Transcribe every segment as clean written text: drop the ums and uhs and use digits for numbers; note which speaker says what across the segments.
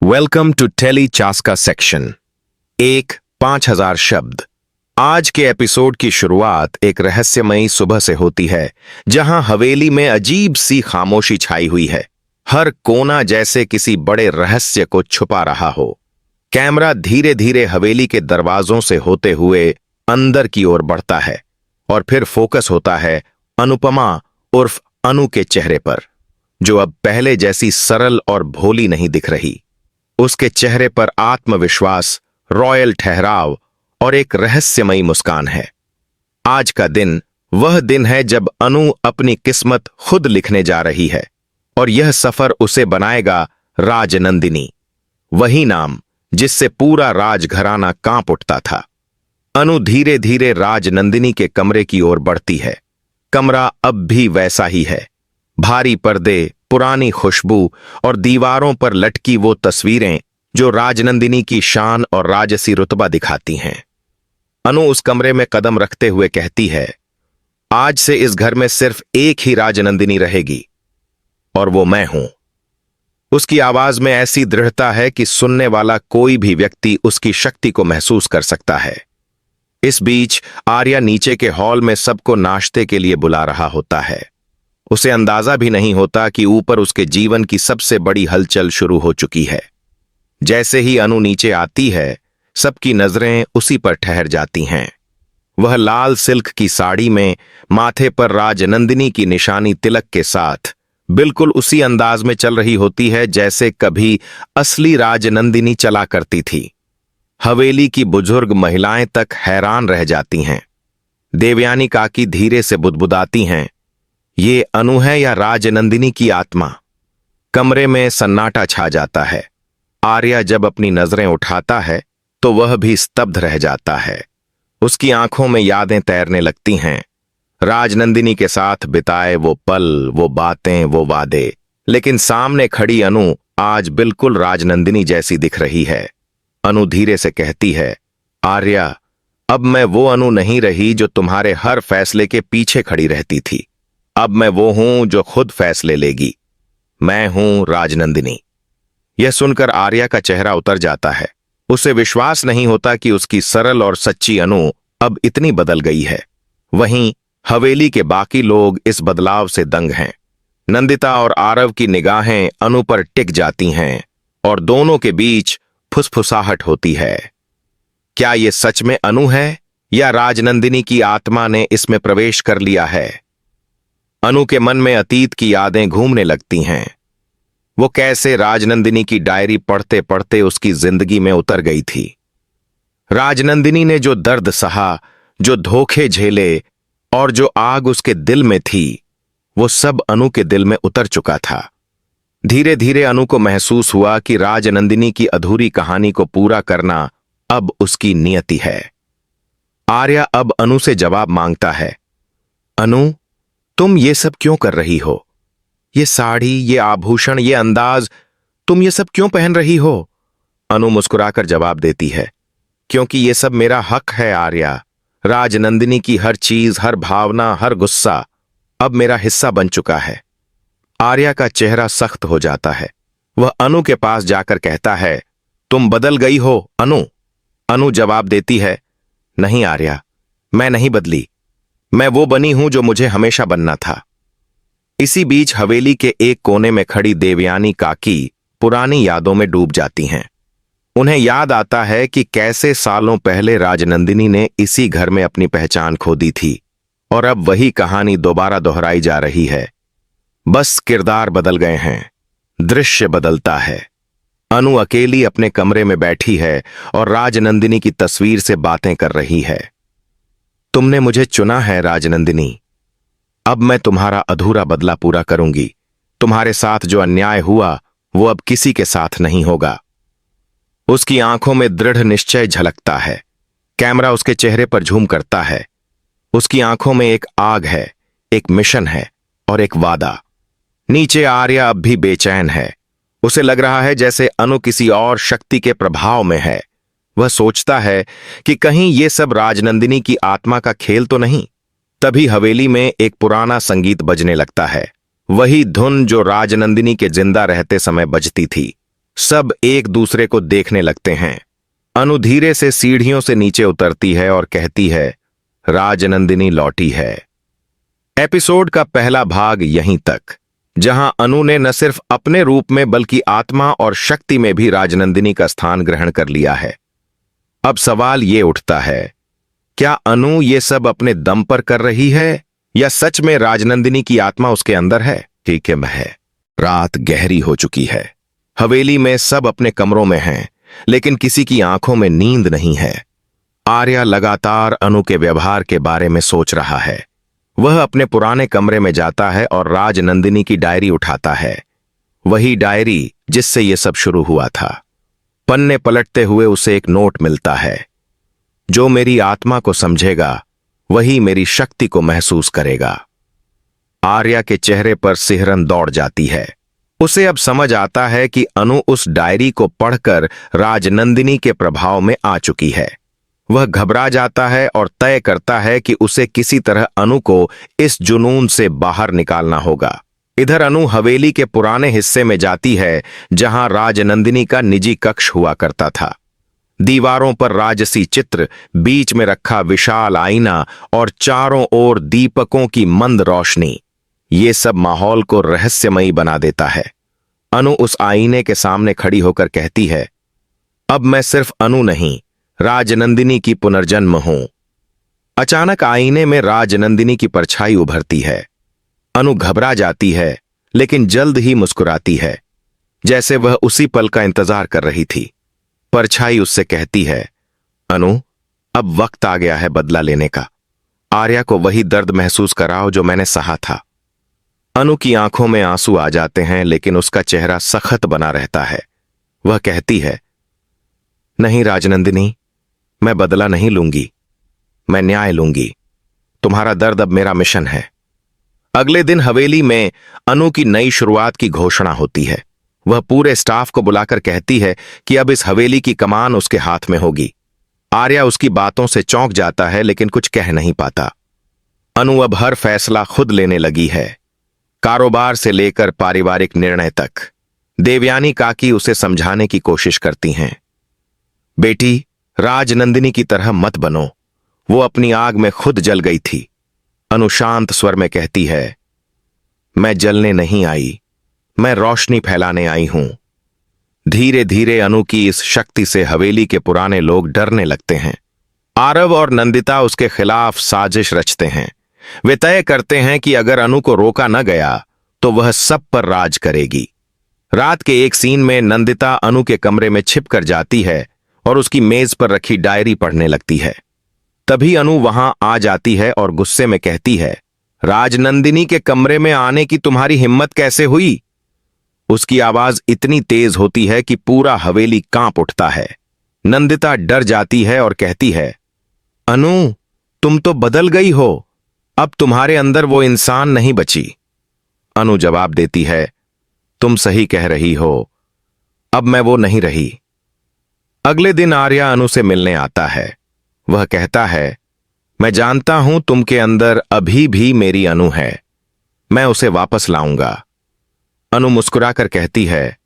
Speaker 1: Welcome to telly Chaska section. 5000 शब्द। आज के एपिसोड की शुरुआत एक रहस्यमयी सुबह से होती है, जहां हवेली में अजीब सी खामोशी छाई हुई है। हर कोना जैसे किसी बड़े रहस्य को छुपा रहा हो। कैमरा धीरे धीरे हवेली के दरवाजों से होते हुए अंदर की ओर बढ़ता है और फिर फोकस होता है अनुपमा उर्फ अनु के चेहरे पर, जो अब पहले जैसी सरल और भोली नहीं दिख रही। उसके चेहरे पर आत्मविश्वास, रॉयल ठहराव और एक रहस्यमयी मुस्कान है। आज का दिन वह दिन है जब अनु अपनी किस्मत खुद लिखने जा रही है, और यह सफर उसे बनाएगा राजनंदिनी, वही नाम जिससे पूरा राजघराना कांप उठता था। अनु धीरे धीरे राजनंदिनी के कमरे की ओर बढ़ती है। कमरा अब भी वैसा ही है। भारी पर्दे, पुरानी खुशबू और दीवारों पर लटकी वो तस्वीरें जो राजनंदिनी की शान और राजसी रुतबा दिखाती हैं। अनु उस कमरे में कदम रखते हुए कहती है, आज से इस घर में सिर्फ एक ही राजनंदिनी रहेगी, और वो मैं हूं। उसकी आवाज में ऐसी दृढ़ता है कि सुनने वाला कोई भी व्यक्ति उसकी शक्ति को महसूस कर सकता है। इस बीच आर्या नीचे के हॉल में सबको नाश्ते के लिए बुला रहा होता है। उसे अंदाजा भी नहीं होता कि ऊपर उसके जीवन की सबसे बड़ी हलचल शुरू हो चुकी है। जैसे ही अनु नीचे आती है, सबकी नजरें उसी पर ठहर जाती हैं। वह लाल सिल्क की साड़ी में, माथे पर राजनंदिनी की निशानी तिलक के साथ, बिल्कुल उसी अंदाज में चल रही होती है जैसे कभी असली राजनंदिनी चला करती थी। हवेली की बुजुर्ग महिलाएं तक हैरान रह जाती हैं। देवयानी काकी धीरे से बुदबुदाती हैं, ये अनु है या राजनंदिनी की आत्मा? कमरे में सन्नाटा छा जाता है। आर्या जब अपनी नजरें उठाता है तो वह भी स्तब्ध रह जाता है। उसकी आंखों में यादें तैरने लगती हैं, राजनंदिनी के साथ बिताए वो पल, वो बातें, वो वादे। लेकिन सामने खड़ी अनु आज बिल्कुल राजनंदिनी जैसी दिख रही है। अनु धीरे से कहती है, आर्या, अब मैं वो अनु नहीं रही जो तुम्हारे हर फैसले के पीछे खड़ी रहती थी। अब मैं वो हूं जो खुद फैसले लेगी। मैं हूं राजनंदिनी। यह सुनकर आर्या का चेहरा उतर जाता है। उसे विश्वास नहीं होता कि उसकी सरल और सच्ची अनु अब इतनी बदल गई है। वहीं हवेली के बाकी लोग इस बदलाव से दंग हैं। नंदिता और आरव की निगाहें अनु पर टिक जाती हैं और दोनों के बीच फुसफुसाहट होती है। क्या ये सच में अनु है या राजनंदिनी की आत्मा ने इसमें प्रवेश कर लिया है? अनु के मन में अतीत की यादें घूमने लगती हैं। वो कैसे राजनंदिनी की डायरी पढ़ते पढ़ते उसकी जिंदगी में उतर गई थी। राजनंदिनी ने जो दर्द सहा, जो धोखे झेले और जो आग उसके दिल में थी, वो सब अनु के दिल में उतर चुका था। धीरे धीरे अनु को महसूस हुआ कि राजनंदिनी की अधूरी कहानी को पूरा करना अब उसकी नियति है। आर्या अब अनु से जवाब मांगता है, अनु, तुम ये सब क्यों कर रही हो? ये साड़ी, ये आभूषण, ये अंदाज, तुम ये सब क्यों पहन रही हो? अनु मुस्कुराकर जवाब देती है, क्योंकि ये सब मेरा हक है आर्या। राजनंदिनी की हर चीज, हर भावना, हर गुस्सा अब मेरा हिस्सा बन चुका है। आर्या का चेहरा सख्त हो जाता है। वह अनु के पास जाकर कहता है, तुम बदल गई हो अनु। अनु जवाब देती है, नहीं आर्या, मैं नहीं बदली। मैं वो बनी हूं जो मुझे हमेशा बनना था। इसी बीच हवेली के एक कोने में खड़ी देवयानी काकी पुरानी यादों में डूब जाती हैं। उन्हें याद आता है कि कैसे सालों पहले राजनंदिनी ने इसी घर में अपनी पहचान खो दी थी, और अब वही कहानी दोबारा दोहराई जा रही है। बस किरदार बदल गए हैं, दृश्य बदलता है। अनु अकेली अपने कमरे में बैठी है और राजनंदिनी की तस्वीर से बातें कर रही है। तुमने मुझे चुना है राजनंदिनी, अब मैं तुम्हारा अधूरा बदला पूरा करूंगी। तुम्हारे साथ जो अन्याय हुआ वो अब किसी के साथ नहीं होगा। उसकी आंखों में दृढ़ निश्चय झलकता है। कैमरा उसके चेहरे पर झूम करता है। उसकी आंखों में एक आग है, एक मिशन है और एक वादा। नीचे आर्या अब भी बेचैन है। उसे लग रहा है जैसे अनु किसी और शक्ति के प्रभाव में है। वह सोचता है कि कहीं ये सब राजनंदिनी की आत्मा का खेल तो नहीं। तभी हवेली में एक पुराना संगीत बजने लगता है, वही धुन जो राजनंदिनी के जिंदा रहते समय बजती थी। सब एक दूसरे को देखने लगते हैं। अनु धीरे से सीढ़ियों से नीचे उतरती है और कहती है, राजनंदिनी लौटी है। एपिसोड का पहला भाग यहीं तक, जहां अनु ने न सिर्फ अपने रूप में बल्कि आत्मा और शक्ति में भी राजनंदिनी का स्थान ग्रहण कर लिया है। अब सवाल ये उठता है, क्या अनु ये सब अपने दम पर कर रही है या सच में राजनंदिनी की आत्मा उसके अंदर है? ठीक है। रात गहरी हो चुकी है। हवेली में सब अपने कमरों में हैं, लेकिन किसी की आंखों में नींद नहीं है। आर्या लगातार अनु के व्यवहार के बारे में सोच रहा है। वह अपने पुराने कमरे में जाता है और राजनंदिनी की डायरी उठाता है, वही डायरी जिससे यह सब शुरू हुआ था। पन्ने पलटते हुए उसे एक नोट मिलता है, जो मेरी आत्मा को समझेगा वही मेरी शक्ति को महसूस करेगा। आर्या के चेहरे पर सिहरन दौड़ जाती है। उसे अब समझ आता है कि अनु उस डायरी को पढ़कर राजनंदिनी के प्रभाव में आ चुकी है। वह घबरा जाता है और तय करता है कि उसे किसी तरह अनु को इस जुनून से बाहर निकालना होगा। इधर अनु हवेली के पुराने हिस्से में जाती है, जहां राजनंदिनी का निजी कक्ष हुआ करता था। दीवारों पर राजसी चित्र, बीच में रखा विशाल आईना और चारों ओर दीपकों की मंद रोशनी, ये सब माहौल को रहस्यमयी बना देता है। अनु उस आईने के सामने खड़ी होकर कहती है, अब मैं सिर्फ अनु नहीं, राजनंदिनी की पुनर्जन्म हूं। अचानक आईने में राजनंदिनी की परछाई उभरती है। अनु घबरा जाती है, लेकिन जल्द ही मुस्कुराती है, जैसे वह उसी पल का इंतजार कर रही थी। परछाई उससे कहती है, अनु, अब वक्त आ गया है बदला लेने का। आर्या को वही दर्द महसूस कराओ जो मैंने सहा था। अनु की आंखों में आंसू आ जाते हैं, लेकिन उसका चेहरा सख्त बना रहता है। वह कहती है, नहीं राजनंदिनी, मैं बदला नहीं लूंगी, मैं न्याय लूंगी। तुम्हारा दर्द अब मेरा मिशन है। अगले दिन हवेली में अनु की नई शुरुआत की घोषणा होती है। वह पूरे स्टाफ को बुलाकर कहती है कि अब इस हवेली की कमान उसके हाथ में होगी। आर्या उसकी बातों से चौंक जाता है, लेकिन कुछ कह नहीं पाता। अनु अब हर फैसला खुद लेने लगी है, कारोबार से लेकर पारिवारिक निर्णय तक। देवयानी काकी उसे समझाने की कोशिश करती हैं, बेटी, राजनंदिनी की तरह मत बनो, वो अपनी आग में खुद जल गई थी। अनु शांत स्वर में कहती है, मैं जलने नहीं आई, मैं रोशनी फैलाने आई हूं। धीरे धीरे अनु की इस शक्ति से हवेली के पुराने लोग डरने लगते हैं। आरव और नंदिता उसके खिलाफ साजिश रचते हैं। वे तय करते हैं कि अगर अनु को रोका न गया तो वह सब पर राज करेगी। रात के एक सीन में नंदिता अनु के कमरे में छिप कर जाती है और उसकी मेज पर रखी डायरी पढ़ने लगती है। तभी अनु वहां आ जाती है और गुस्से में कहती है, राजनंदिनी के कमरे में आने की तुम्हारी हिम्मत कैसे हुई? उसकी आवाज इतनी तेज होती है कि पूरा हवेली कांप उठता है। नंदिता डर जाती है और कहती है, अनु, तुम तो बदल गई हो, अब तुम्हारे अंदर वो इंसान नहीं बची। अनु जवाब देती है, तुम सही कह रही हो, अब मैं वो नहीं रही। अगले दिन आर्या अनु से मिलने आता है। वह कहता है, मैं जानता हूं तुम के अंदर अभी भी मेरी अनु है, मैं उसे वापस लाऊंगा। अनु मुस्कुराकर कहती है,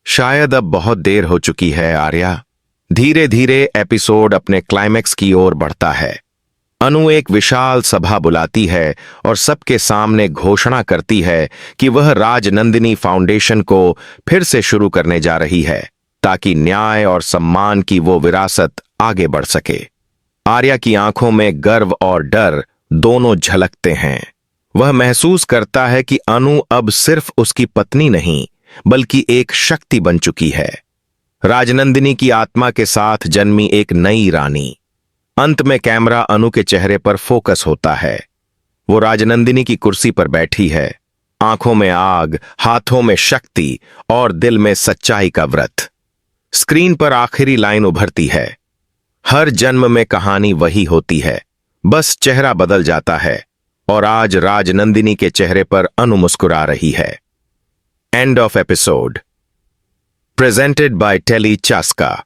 Speaker 1: शायद अब बहुत देर हो चुकी है आर्या। धीरे धीरे एपिसोड अपने क्लाइमैक्स की ओर बढ़ता है। अनु एक विशाल सभा बुलाती है और सबके सामने घोषणा करती है कि वह राजनंदिनी फाउंडेशन को फिर से शुरू करने जा रही है, ताकि न्याय और सम्मान की वो विरासत आगे बढ़ सके। आर्या की आंखों में गर्व और डर दोनों झलकते हैं। वह महसूस करता है कि अनु अब सिर्फ उसकी पत्नी नहीं, बल्कि एक शक्ति बन चुकी है, राजनंदिनी की आत्मा के साथ जन्मी एक नई रानी। अंत में कैमरा अनु के चेहरे पर फोकस होता है। वो राजनंदिनी की कुर्सी पर बैठी है, आंखों में आग, हाथों में शक्ति और दिल में सच्चाई का व्रत। स्क्रीन पर आखिरी लाइन उभरती है, हर जन्म में कहानी वही होती है, बस चेहरा बदल जाता है, और आज राजनंदिनी के चेहरे पर अनु मुस्कुरा रही है। End of episode. Presented by telly चास्का।